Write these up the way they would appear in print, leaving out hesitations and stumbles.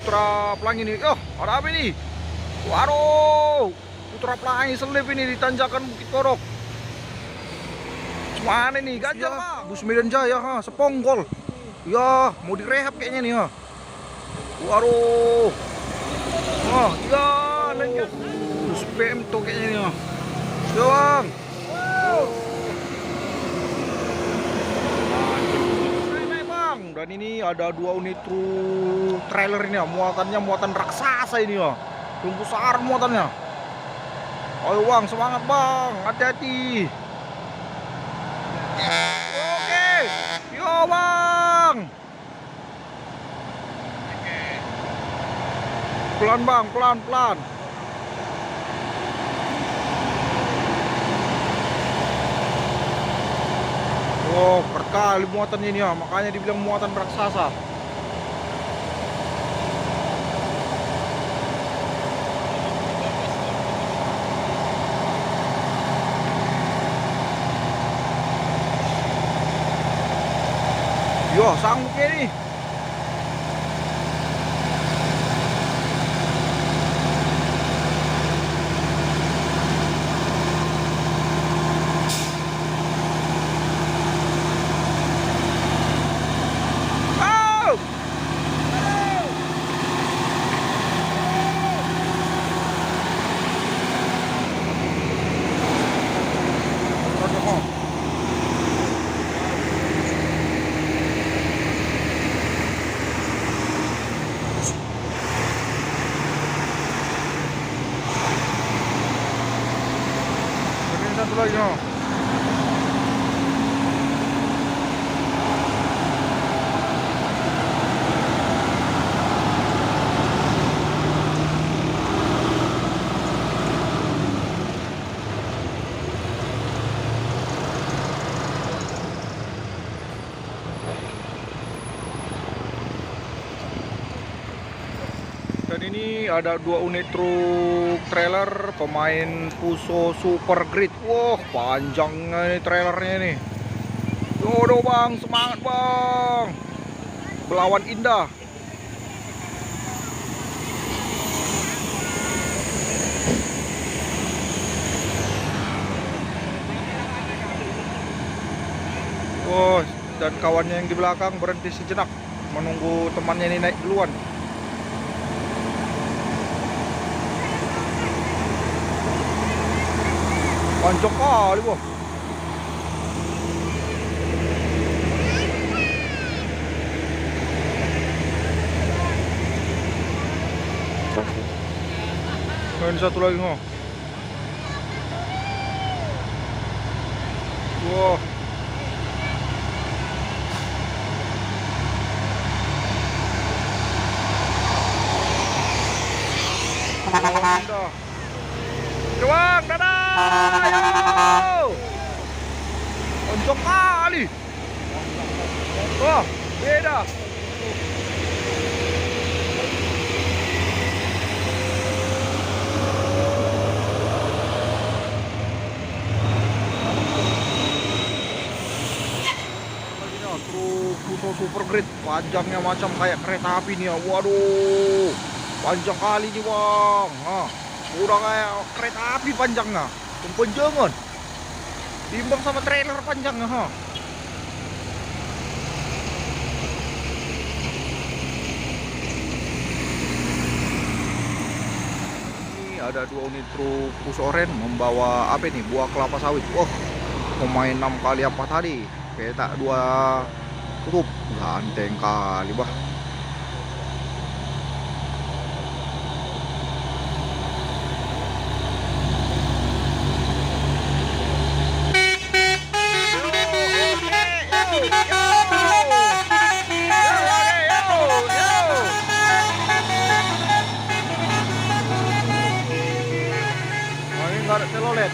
Putra Pelangi nih. Oh, ada apa ini? Waduh, Putra Pelangi selip ini di tanjakan Bukit Korok. Mana nih? Gajah lah. Bus Medan Jaya, ha, Seponggol. Ya, mau direhab kayaknya nih, ha. Waduh. Oh, ya, lanjut. Bus PM tuh kayaknya nih, ha. Ya, Bang. Naik, Bang. Dan ini ada 2 unit truk trailer ini, ya. Muatannya muatan raksasa ini, ya. Yang besar muatannya. Ayo, Bang, semangat, Bang. Hati-hati. Oke. Yo, Bang. Pelan, Bang, pelan-pelan. Oh, berkali muatannya ini, ya. Makanya dibilang muatan raksasa. Yo, sanggupnya nih. Oh! Ini satu lagi, no. Dan ini ada 2 unit truk trailer pemain Fuso Super Grid. Wah, panjangnya ini trailernya nih. Yodo, Bang, semangat, Bang. Belawan indah. Oh, dan kawannya yang di belakang berhenti sejenak menunggu temannya ini naik duluan. Panjang kali, Bang. Nah, ini satu lagi, oh. Wah. Indah. Bang, dadah. Ayo. Panjang kali. Wah, beda. Truk Fuso Super Grid panjangnya macam kayak kereta api nih, ya. Waduh, panjang kali nih, Bang. Nah, udah kayak kereta api panjangnya, kepanjangan timbang sama trailer panjangnya, ha. Ini ada 2 unit truk Fuso Oren membawa apa nih, buah kelapa sawit. Wah, pemain 6 kali apa tadi, petak 2 kutub, ganteng kali, bah. Nah, ini nggak ada telolet.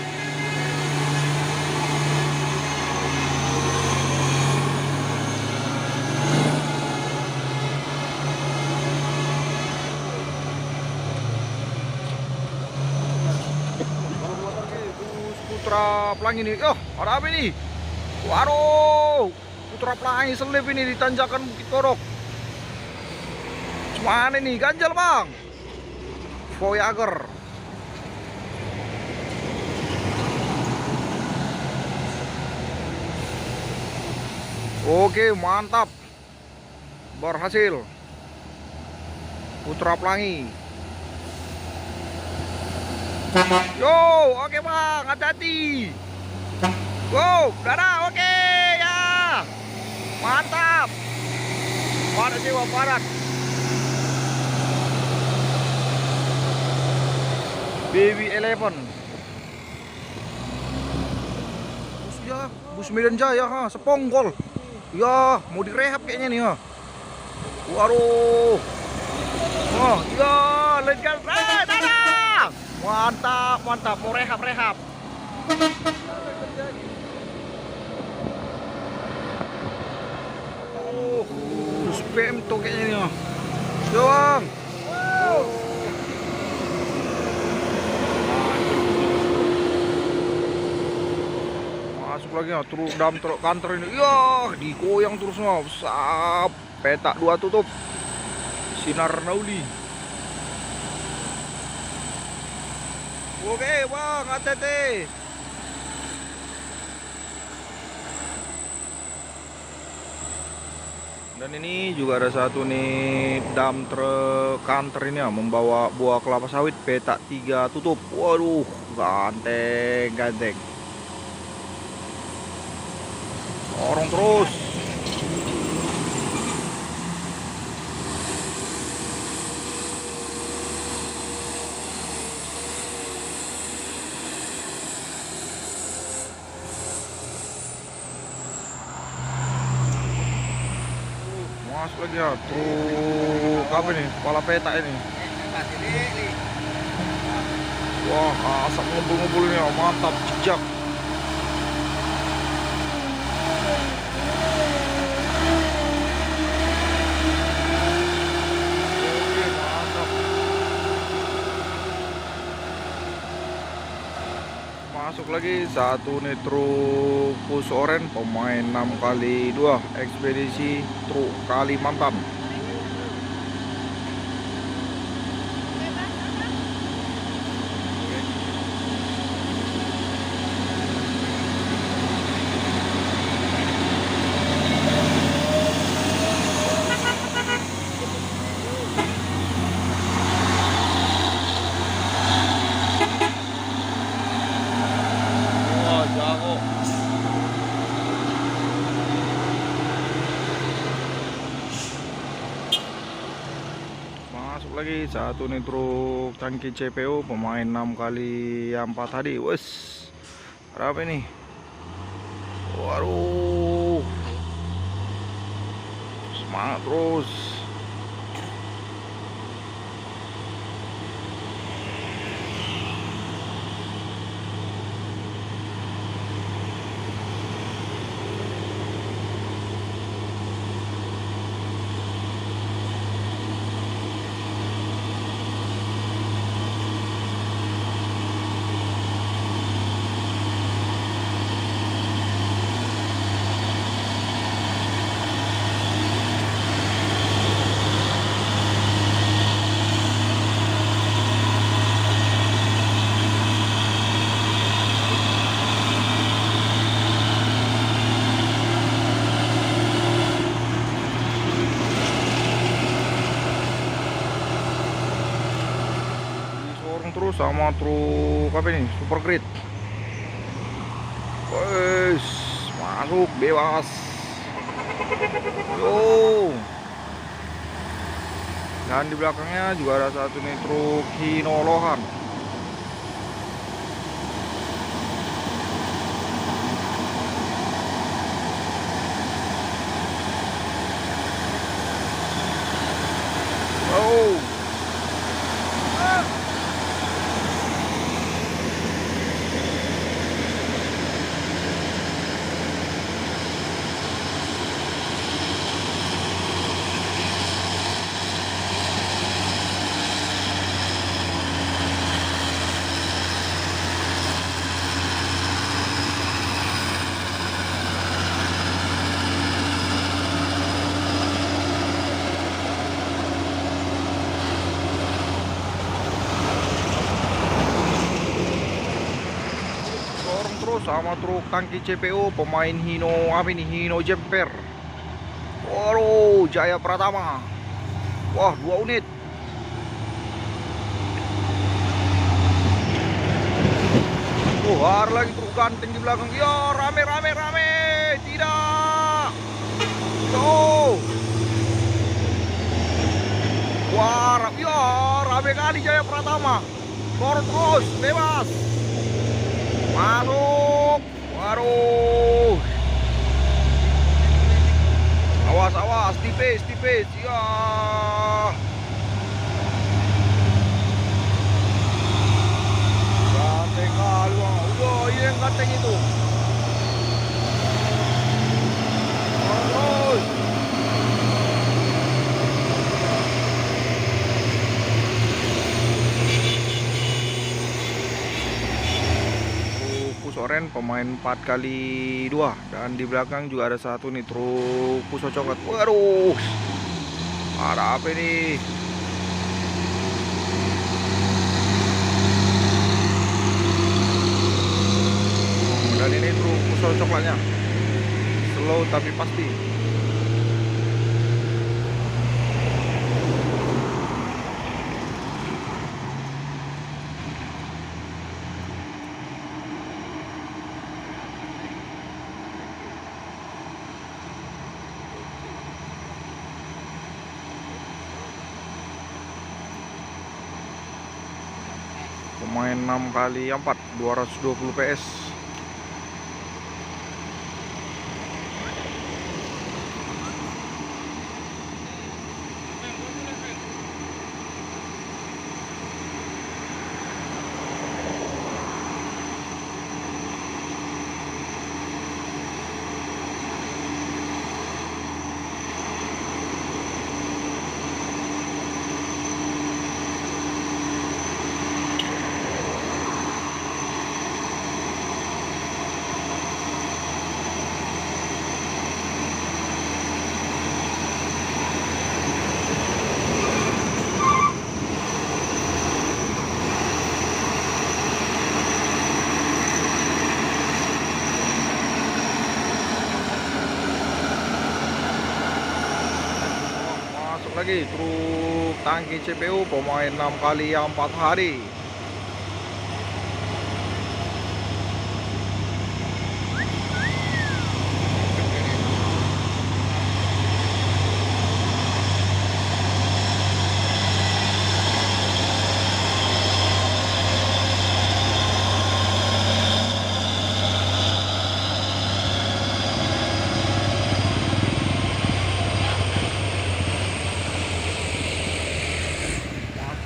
Putra Pelangi nih. Oh, ada apa ini? Waduh, Putra Pelangi selip ini di tanjakan Bukit Korok. Mana nih? Ganjal bang. Voyager. Oke, mantap. Berhasil. Putra Pelangi. Yo, oke bang, hati-hati. Wow, dadah, oke ya. Mantap. Padat sih bang, padat. BB11. Bus ya, bus Medan Jaya ha, Seponggol. Ya, mau direhab kayaknya nih ha. Waduh. Oh, ya, legal. Dadah. Mantap, mantap. Mau rehab. Oh, bus PM tuh kayaknya nih ha. Ya bang. Masuk lagi ya, terus dalam truk kantor ini. Ya, digoyang terus semua. Sap, petak 2 tutup. Sinar Nauli. Oke bang, hati-hati. Dan ini juga ada satu nih dump truk kantor ini ya, membawa buah kelapa sawit petak 3 tutup. Waduh, ganteng. Orang terus. Masuk lagi ya, truk apa nih? Kepala petak ini. Wah, asap ngumpul-ngumpulnya, mantap, jejak. Oke, mantap. Masuk lagi satu nih truk Pus Oren, pemain 6x2 ekspedisi truk Kalimantan. Wah, jago. Masuk lagi satu nih truk tangki CPO pemain 6x4 tadi. Wes, berapa ini? Waduh, semangat terus. Terus sama truk apa ini, super grade. Wes, masuk bebas. Yo, dan di belakangnya juga ada satu nih truk Hinolohan. Oh, terus sama truk tangki CPO pemain Hino apa ini, Hino Jumper. Waduh, Jaya Pratama. Wah, 2 unit. Ada lagi truk ganteng di belakang. Ya, rame. Tidak. Yo. Wah, ya, rame kali Jaya Pratama. Terus, bebas. Masuk. Waduh. Awas, tipis. Ya. Ganteng kali, wah, ini yang ganteng itu. Terus. Pus oren pemain 4x2 dan di belakang juga ada satu nih truk Puso coklat. Waduh, ada apa ini? Dan ini truk Puso coklatnya slow tapi pasti. Pemain 6x4 220 PS. Lagi truk tangki CPO pemain 6x4 hari.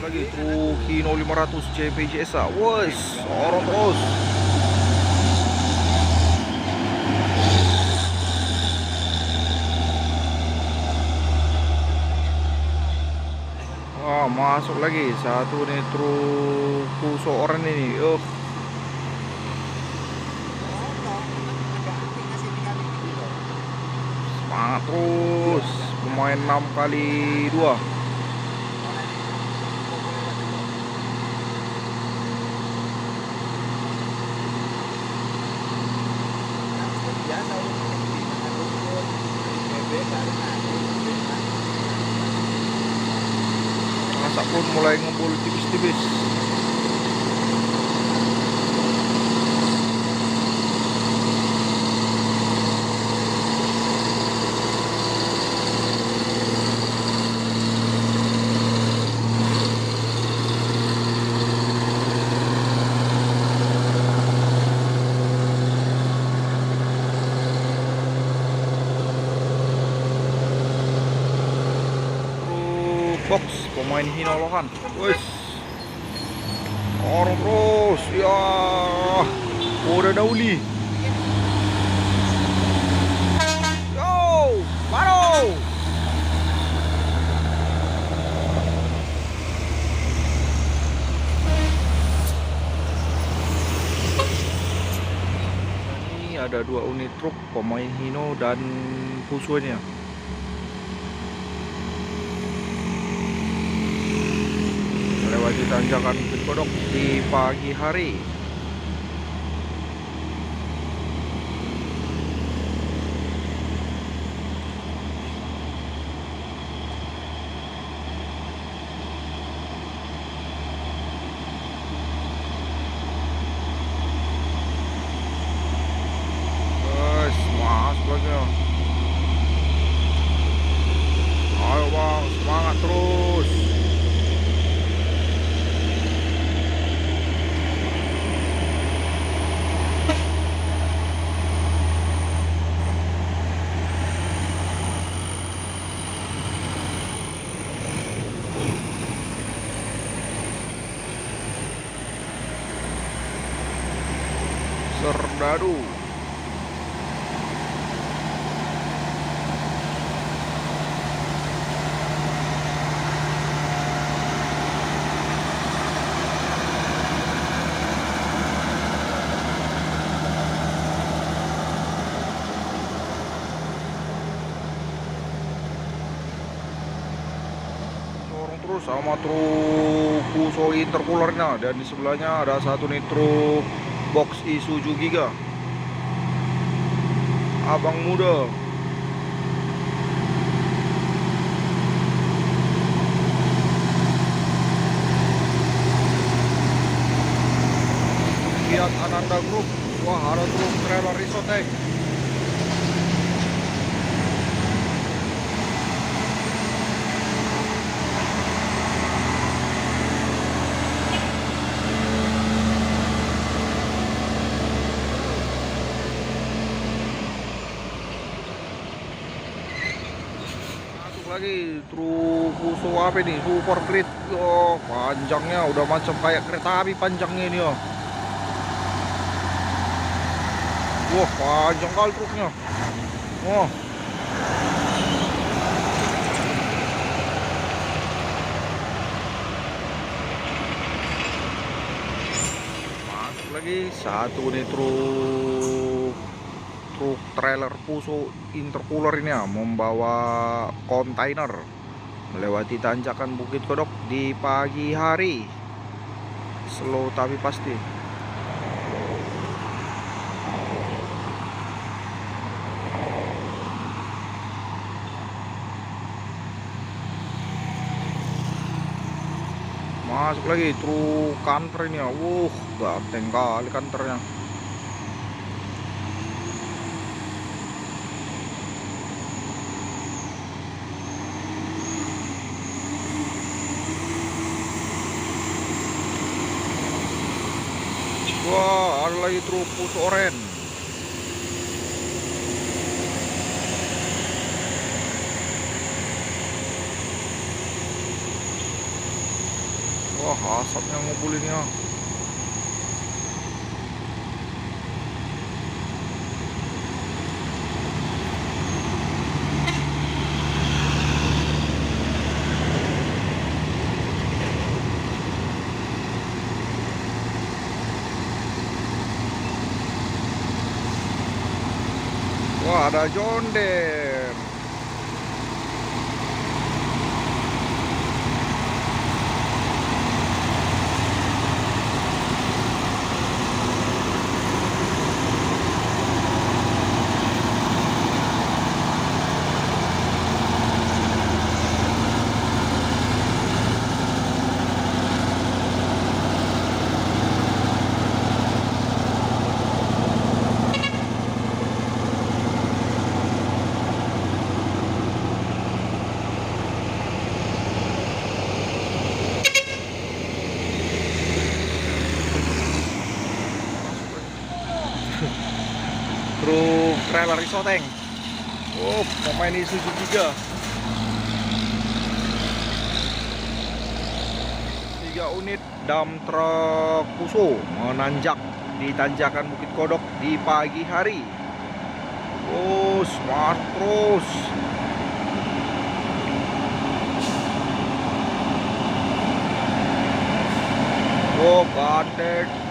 Lagi truk Hino 500 CPJSA. Wes, orang terus. Wah, masuk lagi satu nih truk Puso oren ini. Semangat terus pemain 6x2. Masa pun mulai ngumpul tipis-tipis. Box pemain Hino Lohan. Wes, orang terus ya, udah dauli. Yo, baru. Ini ada 2 unit truk pemain Hino dan Pusunya. Lewati tanjakan Kodok di pagi hari. Waduh. Terus sama truk Fuso intercoolernya, dan di sebelahnya ada satu nih truk box Isuzu Giga abang muda. Fiat Ananda Group. Wah, ada truk trailer Isoteng. Lagi truk Fuso apa nih, super grid. Oh, panjangnya udah macam kayak kereta api panjangnya ini ya. Wah, panjang kali truknya. Oh, masuk lagi satu nih truk trailer Fuso intercooler ini ya, membawa kontainer melewati tanjakan Bukit Kodok di pagi hari. Slow tapi pasti. Masuk lagi truk kantor ini ya. Ganteng kali kantornya. Wah, ada lagi truk Fuso oren. Wah, asapnya ngubulin ya. Wah, ada John Deere. Truk trailer Isoteng. Oh, pemain Isuzu Giga. 3 unit dump truk Fuso menanjak di tanjakan Bukit Kodok di pagi hari. Oh, smart terus. Oh, gandeng.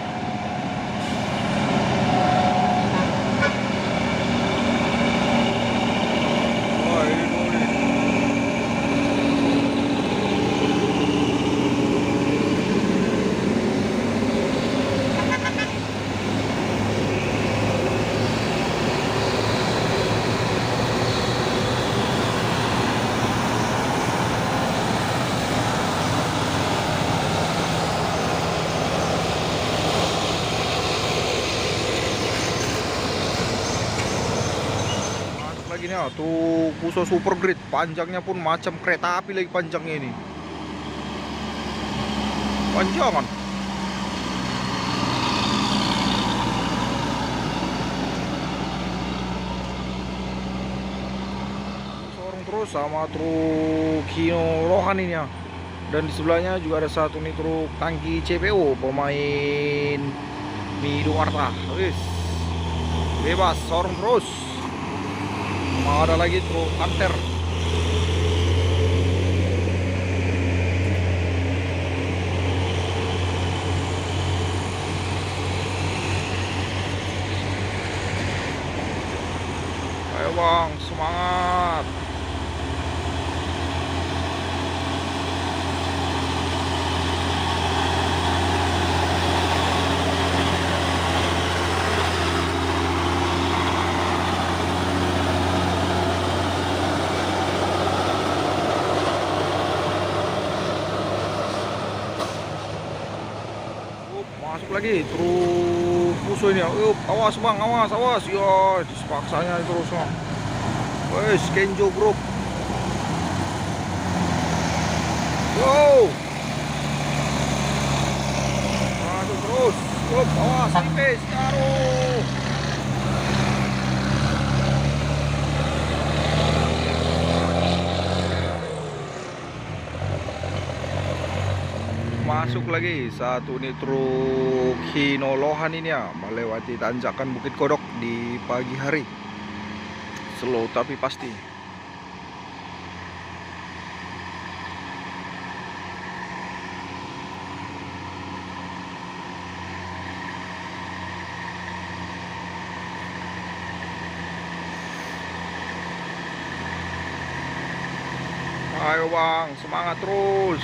Lagi nih tuh Fuso super grid, panjangnya pun macam kereta api lagi panjangnya ini. Panjangan. Sorong terus sama truk Hino Rohan ini ya. Dan di sebelahnya juga ada satu nih truk tangki CPO pemain Mido Arta. Wis. bebas, sorong terus. Ada lagi truk kanter. Ayo bang, semangat. Masuk lagi truk musuh ini. Awas bang, awas, awas. Ya, dispaksanya terus bang. Wes, Kenjo Group. Go. Masuk terus. Awas, tipis, taruh. Masuk lagi satu unit truk Hino Lohan ini ya, melewati tanjakan Bukit Kodok di pagi hari. Slow tapi pasti. Ayo bang, semangat terus.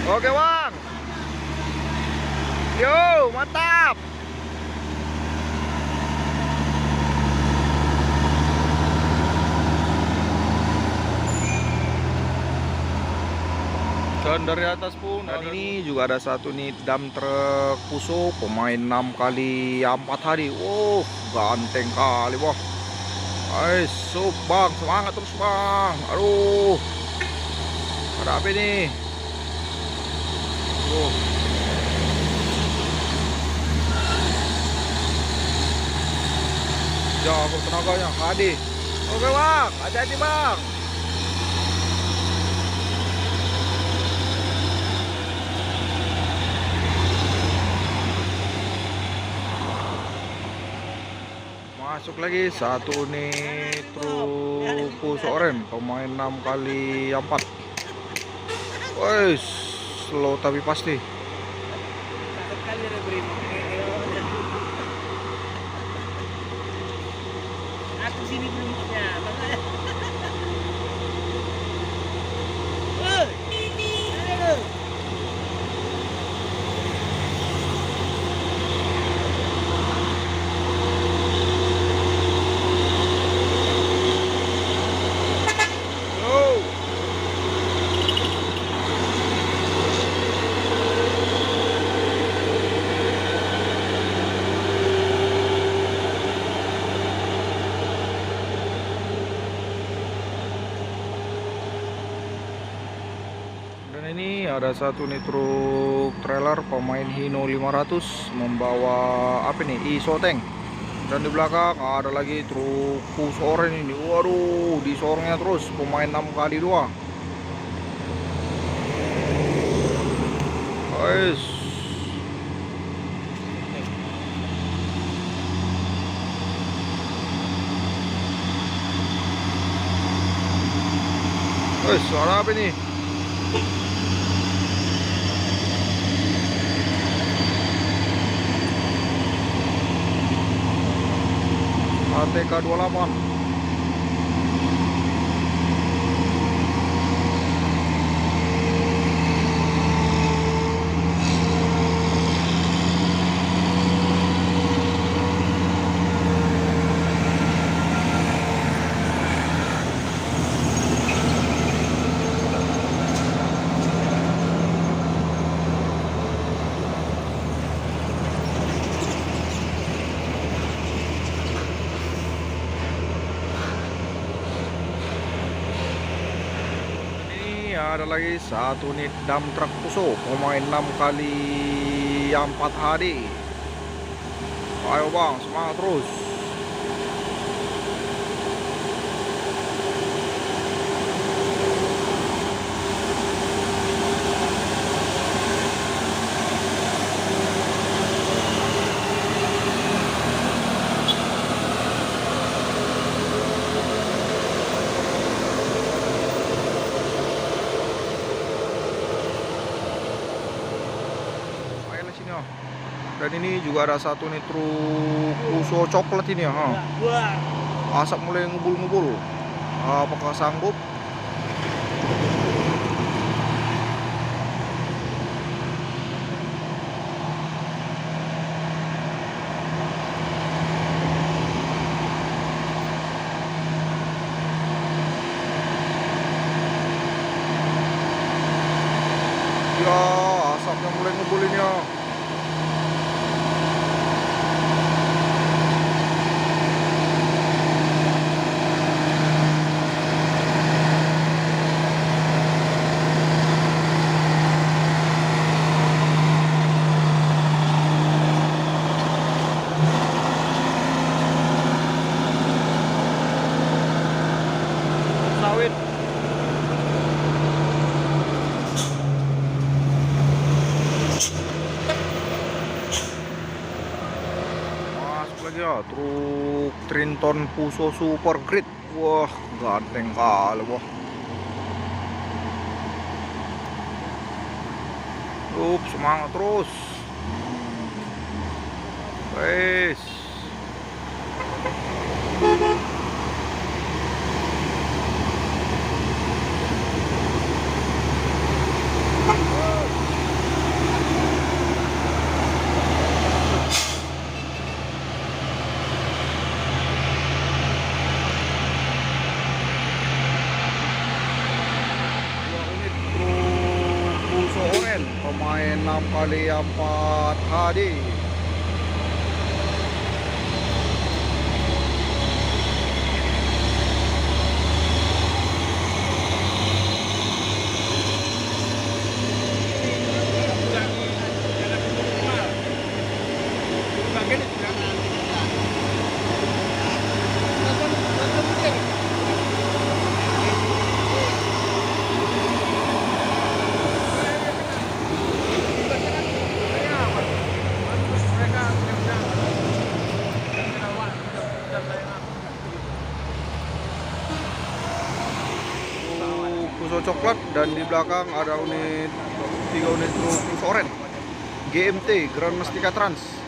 Oke bang. Yo, mantap. Dan dari atas pun. Dan ini juga ada satu nih dump truk Fuso pemain 6 kali 4 hari. Wow, ganteng kali wah. Ayo bang, semangat terus bang. Aduh, ada apa nih? Jago tenaganya, HD. Oke bang, hati-hati bang. Masuk lagi satu nih truk Fuso oren pemain 6 kali 4. Wes, slow tapi pasti. Aku sini belum punya. Dan ini ada satu nih truk trailer pemain Hino 500 membawa apa nih, isoteng. Dan di belakang ada lagi truk Fuso oren ini. Waduh, di sorongnya terus pemain 6 kali 2. Guys. Guys, suara apa nih? ATK 28. Ada lagi satu unit dump truck Fuso pemain 6 kali 4 HD. Ayo bang, semangat terus. Dan ini juga ada satu nih truk Fuso coklat ini ya. Wah. Asap mulai ngubul-ngubul. Apakah sanggup? Ya, asapnya mulai ngubulin ya. Sawit. Masuk lagi ya, truk Trinton Fuso Super Grid. Wah, ganteng kali wah. Semangat terus. Wes. Pemain 6x4 HD. Fuso coklat dan di belakang ada 3 unit truk Fuso oren GMT Grand Mestika Trans.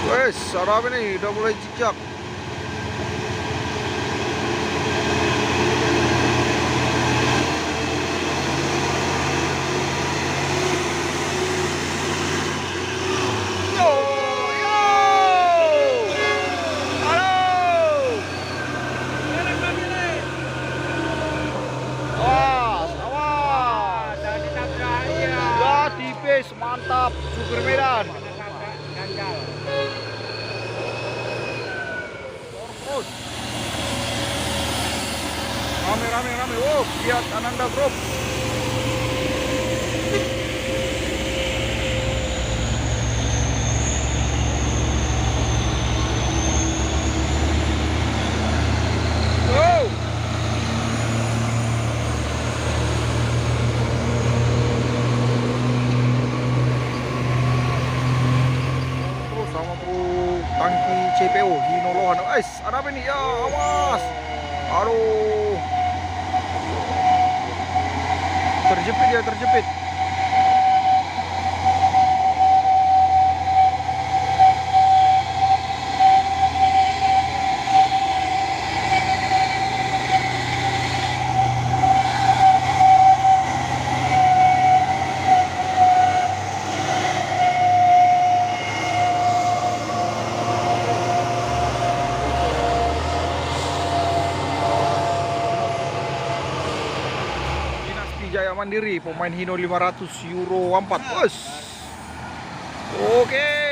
Wes, ada apa nih? Udah mulai jejak. Yo, yo. Halo. Awas, awas. Jangan ditabrak ya. Ya, tipis, mantap. Supir Medan. Gagal. Terus. Rame. Wow, lihat Ananda Group. Wow. Terus sama truk tangki CPO Hinolohan. Ada apa nih? Ya, awas. Aduh. Terjepit. Jaya Mandiri, pemain Hino 500 Euro 4. Bos. Oke.